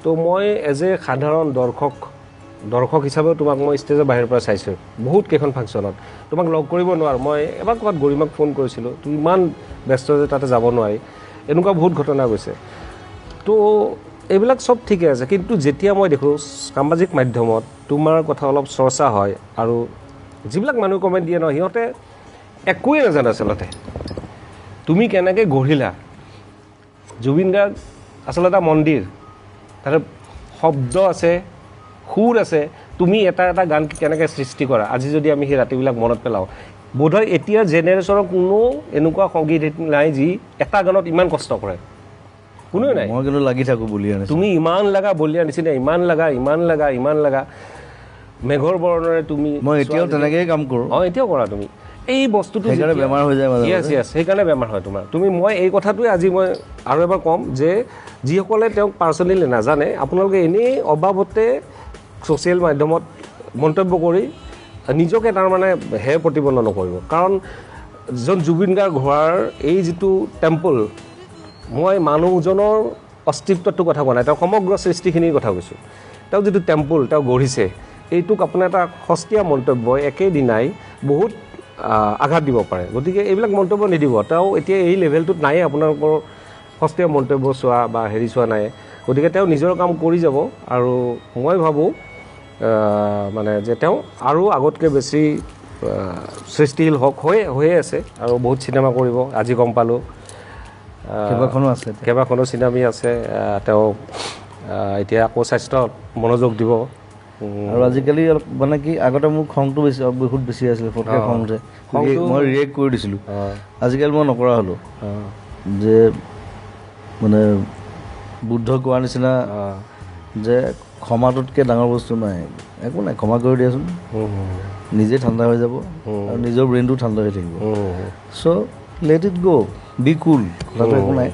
তো মই as a সাধাৰণ দৰ্শক হিচাপে তোমাক মই ষ্টেজৰ বাহিৰৰ পৰা চাইছোঁ বহুত কেইখন ফাংচনত তোমাক লগ কৰিব নোৱাৰোঁ মই এবাৰ ক'ৰবাত গৰিমাক ফোন কৰিছিলোঁ তুমি ইমান ব্যস্ত যে তাতে যাব নোৱাৰি এনেকুৱা বহুত ঘটনা গৈছে তো এইবিলাক চব ঠিকে আছে কিন্তু যেতিয়া মই দেখোঁ সামাজিক মাধ্যমত তোমাৰ কথা অলপ চৰ্চা হয় আৰু যিবিলাক মানুহ কমেণ্ট দিয়ে ন সিহঁতে একোৱে নাজানে আচলতে তুমি কেনেকৈ গঢ়িলা জুবিন গাৰ্গ আচলতে এটা মন্দিৰ তাতে শব্দ আছে সুৰ আছে তুমি এটা গান কেনেকৈ সৃষ্টি কৰা আজি যদি আমি সেই ৰাতিবিলাক মনত পেলাওঁ বোধহয় এতিয়া জেনেৰেশ্যনৰ কোনো এনেকুৱা সংগীত নাই যি এটা গানত ইমান কষ্ট কৰে কোনোৱে নাই মই কিন্তু লাগি থাকোঁ বলিয়া নিচিনা তুমি ইমান লগা বলিয়া নিচিনা ইমান লগা মেঘৰ বৰণৰে তুমি মই এতিয়াও তেনেকৈয়ে কাম কৰোঁ এতিয়াও কৰা তুমি এই বস্তুটো সেইকাৰণে বেমাৰ হৈ যায় য়েছ সেইকাৰণে বেমাৰ হয় তোমাৰ মই এই কথাটোৱে আজি মই আৰু এবাৰ ক'ম যে যিসকলে তেওঁক পাৰ্চনেলি নাজানে আপোনালোকে এনেই অবাবতে ছ'চিয়েল মাধ্যমত মন্তব্য কৰি নিজকে তাৰমানে হেৰ প্ৰতিপন্ন নকৰিব কাৰণ এজন জুবিন গাৰ্গ হোৱাৰ এই যিটো টেম্পল মই মানুহজনৰ অস্তিত্বটোৰ কথা কোৱা নাই তেওঁ সমগ্ৰ সৃষ্টিখিনিৰ কথা কৈছোঁ তেওঁ যিটো টেম্পল তেওঁ গঢ়িছে এইটোক আপোনাৰ এটা সস্তীয়া মন্তব্যই একেদিনাই বহুত আঘাত দিব পাৰে গতিকে এইবিলাক মন্তব্য নিদিব তেওঁ এতিয়া এই লেভেলটোত নায়ে আপোনালোকৰ সস্তীয়া মন্তব্য চোৱা বা হেৰি চোৱা নাই গতিকে তেওঁ নিজৰ কাম কৰি যাব আৰু মই ভাবোঁ মানে যে তেওঁ আৰু আগতকৈ বেছি সৃষ্টিশীল হৈয়ে আছে আৰু বহুত চিনেমা কৰিব আজি গম পালোঁ কেইবাখনো চিনেমা আছে তেওঁ এতিয়া আকৌ স্বাস্থ্যত মনোযোগ দিব আৰু আজিকালি অলপ মানে কি আগতে মোৰ খংটো বহুত বেছি আছিলে ফটকৈ খং উঠে মই ৰিয়েক্ট কৰি দিছিলোঁ আজিকালি মই নকৰা হ'লোঁ যে মানে বুদ্ধ কোৱাৰ নিচিনা যে ক্ষমাটোতকৈ ডাঙৰ বস্তু নাই একো নাই ক্ষমা কৰি দিয়াচোন নিজে ঠাণ্ডা হৈ যাব আৰু নিজৰ ব্ৰেইনটো ঠাণ্ডা হৈ থাকিব চ' লেট ইট গ' বি কুল কথাটো একো নাই